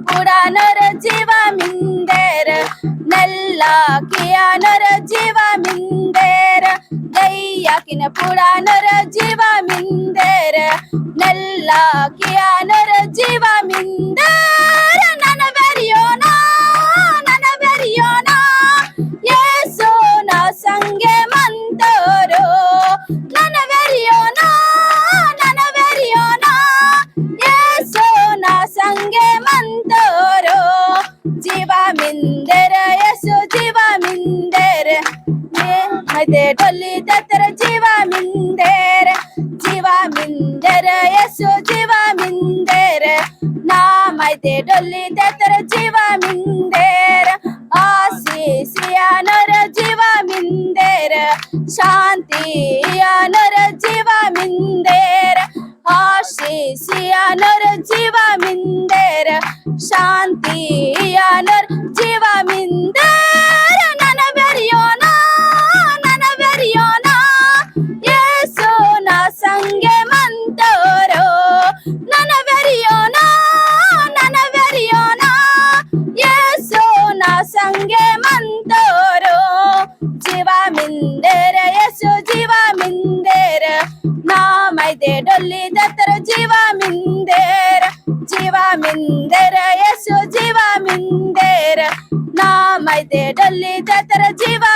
पुराणर जीवा मिंदेर नल्ला कियानर जीवा मिंदेर गैया किन पुराणर जीवा मिंदेर नल्ला कियानर जीवा मिंदेर नन बेरियोना येसो ना संगे मंतरो नन बेरियोना येसो ना संगे मंतरो जीवा मिंदेर येसो जीवा मिंदेर मते डोली दतर जीवा मिंदेर येसो जीवा मिंदेर ना मते डोली दतर जीवा मिंदेर आशीषियानर जीवा मिंदेर शांतियानर जीवा मिंदेर आशीषियानर जीवा मिंदेर शांतियानर जीवा मिंदेर नन बेरियोना येसो ना संगे मंतरो नन बेरियोना येसो ना संगे मंतरो जीवा मिंदेर येसो जीवा मिंदेर ना मैदे डोली दतर जीवा मिंदेर येसो जीवा मिंदेर ना मैदे डोली दतर जीवा